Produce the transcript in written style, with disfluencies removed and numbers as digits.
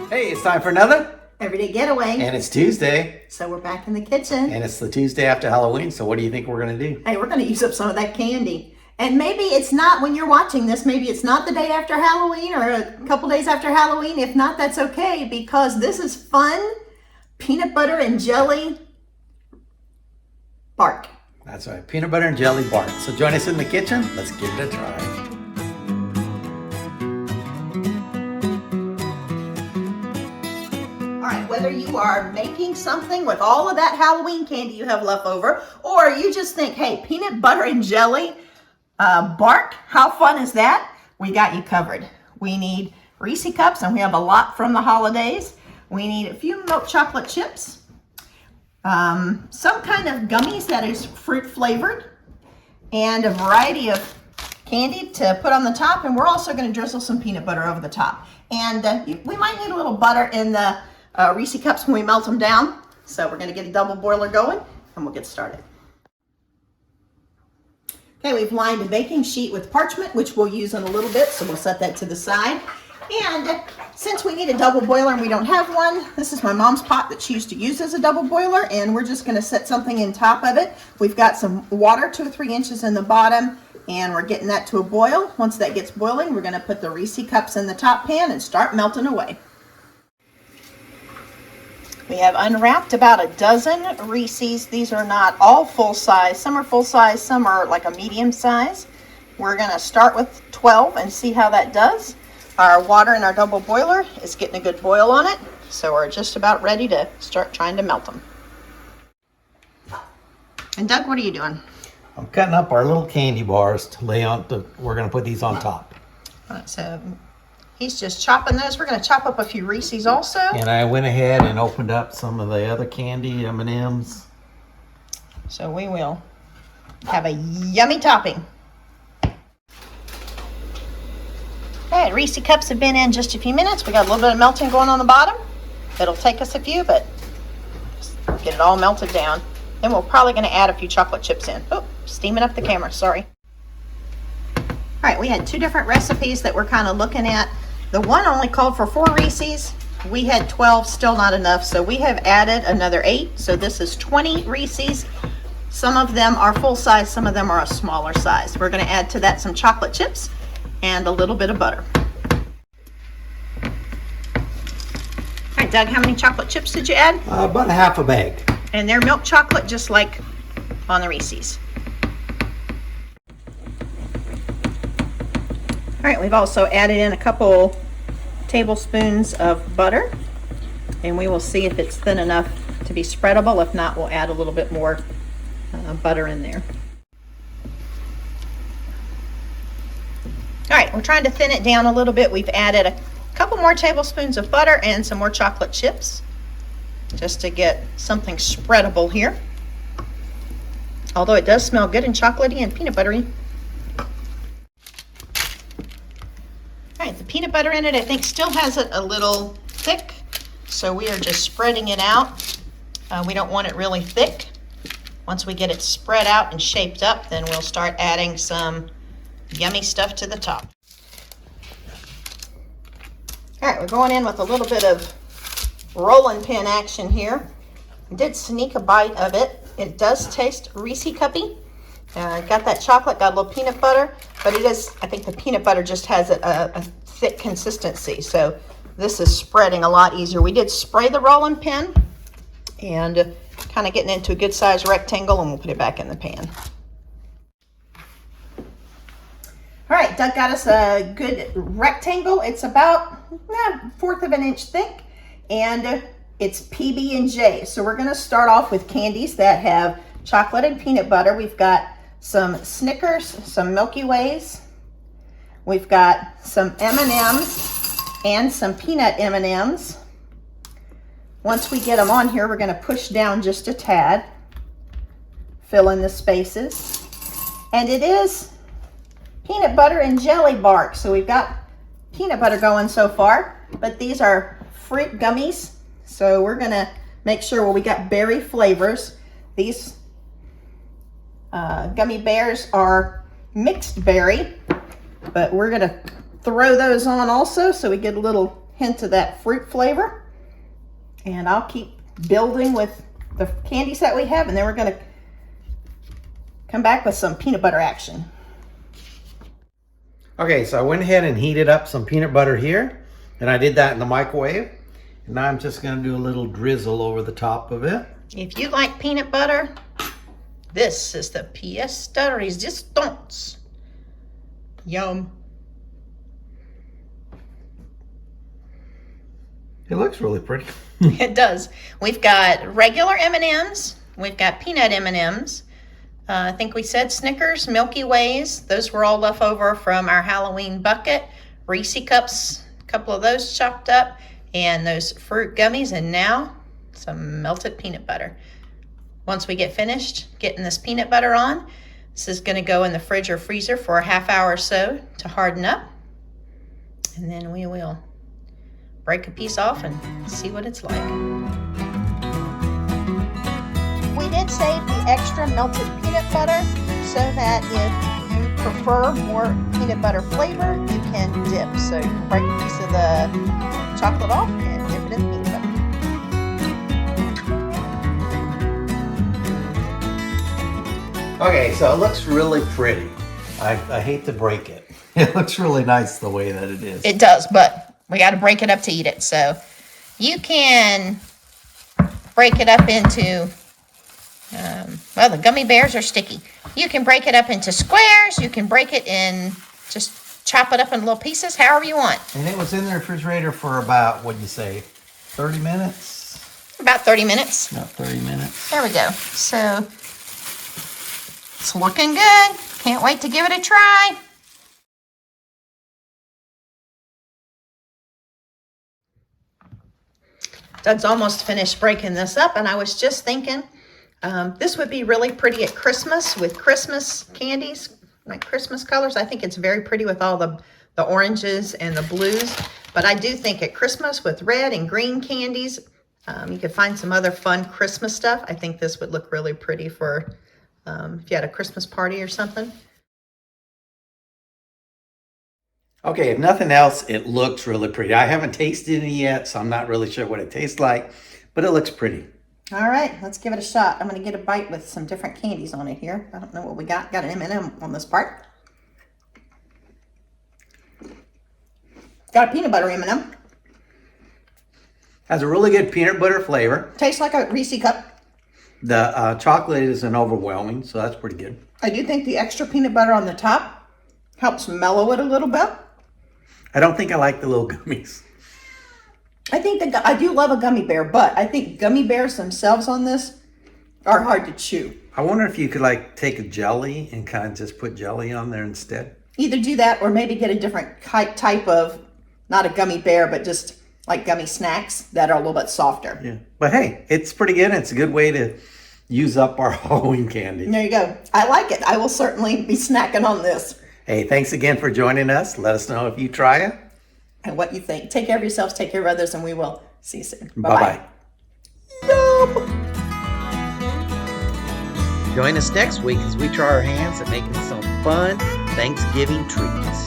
Hey, it's time for another Everyday Getaway. And it's Tuesday. So we're back in the kitchen. And it's the Tuesday after Halloween, so what do you think we're going to do? Hey, we're going to use up some of that candy. And maybe it's not, when you're watching this, maybe it's not the day after Halloween or a couple days after Halloween. If not, that's okay, because this is fun peanut butter and jelly bark. That's right, peanut butter and jelly bark. So join us in the kitchen. Let's give it a try. Whether you are making something with all of that Halloween candy you have left over, or you just think, hey, peanut butter and jelly bark, how fun is that? We got you covered. We need Resee cups, and we have a lot from the holidays. We need a few milk chocolate chips, some kind of gummies that is fruit flavored, and a variety of candy to put on the top. And we're also going to drizzle some peanut butter over the top. And we might need a little butter in the Resee cups when we melt them down. So we're going to get a double boiler going and we'll get started. Okay, we've lined a baking sheet with parchment, which we'll use in a little bit, so we'll set that to the side. And since we need a double boiler and we don't have one, this is my mom's pot that she used to use as a double boiler, and we're just going to set something in top of it. We've got some water 2 or 3 inches in the bottom, and we're getting that to a boil. Once that gets boiling, we're going to put the Resee cups in the top pan and start melting away. We have unwrapped about a dozen Reese's. These are not all full size. Some are full size, some are like a medium size. We're going to start with 12 and see how that does. Our water in our double boiler is getting a good boil on it, so we're just about ready to start trying to melt them. And Doug, what are you doing? I'm cutting up our little candy bars to lay on. We're going to put these on top. So he's just chopping those. We're going to chop up a few Reese's also. And I went ahead and opened up some of the other candy, M&Ms. So we will have a yummy topping. All right, Resee cups have been in just a few minutes. We got a little bit of melting going on the bottom. It'll take us a few, but just get it all melted down. Then we're probably going to add a few chocolate chips in. Oh, steaming up the camera, sorry. All right, we had 2 different recipes that we're kind of looking at. The one only called for 4 Reese's. We had 12, still not enough, so we have added another 8. So this is 20 Reese's. Some of them are full size, some of them are a smaller size. We're going to add to that some chocolate chips and a little bit of butter. All right, Doug, how many chocolate chips did you add? About half a bag. And they're milk chocolate, just like on the Reese's. All right, we've also added in a couple tablespoons of butter, and we will see if it's thin enough to be spreadable. If not, we'll add a little bit more butter in there. All right, we're trying to thin it down a little bit. We've added a couple more tablespoons of butter and some more chocolate chips just to get something spreadable here. Although it does smell good and chocolatey and peanut buttery. All right, the peanut butter in it, I think, still has it a little thick, so we are just spreading it out. We don't want it really thick. Once we get it spread out and shaped up, then we'll start adding some yummy stuff to the top. All right, we're going in with a little bit of rolling pin action here. I did sneak a bite of it. It does taste Resee cuppy. Got that chocolate, got a little peanut butter, but it is, I think the peanut butter just has a thick consistency, so this is spreading a lot easier. We did spray the rolling pin and kind of getting into a good size rectangle, and we'll put it back in the pan. All right, Doug got us a good rectangle. It's about 1/4 of an inch thick, and it's PB&J. So we're going to start off with candies that have chocolate and peanut butter. We've got some Snickers, some Milky Ways. We've got some M&Ms and some peanut M&Ms. Once we get them on here, we're going to push down just a tad, fill in the spaces, and it is peanut butter and jelly bark. So we've got peanut butter going so far, but these are fruit gummies. So we're gonna make sure, well, we got berry flavors. These gummy bears are mixed berry, but we're gonna throw those on also so we get a little hint of that fruit flavor. And I'll keep building with the candies that we have, and then we're gonna come back with some peanut butter action. Okay, so I went ahead and heated up some peanut butter here, and I did that in the microwave. And now I'm just gonna do a little drizzle over the top of it. If you like peanut butter, this is the pièce de résistance. Yum. It looks really pretty. It does. We've got regular M&Ms. We've got peanut M&Ms. I think we said Snickers, Milky Ways. Those were all left over from our Halloween bucket. Resee cups, a couple of those chopped up. And those fruit gummies. And now some melted peanut butter. Once we get finished getting this peanut butter on, this is going to go in the fridge or freezer for a half hour or so to harden up. And then we will break a piece off and see what it's like. We did save the extra melted peanut butter so that if you prefer more peanut butter flavor, you can dip. So you can break a piece of the chocolate off and dip it in peanut butter. Okay, so it looks really pretty. I hate to break it. It looks really nice the way that it is. It does, but we got to break it up to eat it. So you can break it up into, well, the gummy bears are sticky. You can break it up into squares. You can break it in, just chop it up in little pieces, however you want. And it was in the refrigerator for about, what'd you say, 30 minutes? About 30 minutes. About 30 minutes. There we go. So it's looking good. Can't wait to give it a try. Doug's almost finished breaking this up, and I was just thinking this would be really pretty at Christmas with Christmas candies, like Christmas colors. I think it's very pretty with all the oranges and the blues, but I do think at Christmas with red and green candies, you could find some other fun Christmas stuff. I think this would look really pretty for if you had a Christmas party or something. Okay, if nothing else, it looks really pretty. I haven't tasted it yet, so I'm not really sure what it tastes like, but it looks pretty. All right, let's give it a shot. I'm going to get a bite with some different candies on it here. I don't know what we got. Got an M&M on this part. Got a peanut butter M&M. Has a really good peanut butter flavor. Tastes like a Resee cup. The chocolate isn't overwhelming, so that's pretty good. I do think the extra peanut butter on the top helps mellow it a little bit. I don't think I like the little gummies. I think I do love a gummy bear, but I think gummy bears themselves on this are hard to chew. I wonder if you could like take a jelly and kind of just put jelly on there instead. Either do that or maybe get a different type of, not a gummy bear, but just like gummy snacks that are a little bit softer. Yeah, but hey, it's pretty good. It's a good way to use up our Halloween candy. There you go. I like it. I will certainly be snacking on this. Hey, thanks again for joining us. Let us know if you try it. And what you think. Take care of yourselves, take care of others, and we will see you soon. Bye-bye. Yum! Join us next week as we try our hands at making some fun Thanksgiving treats.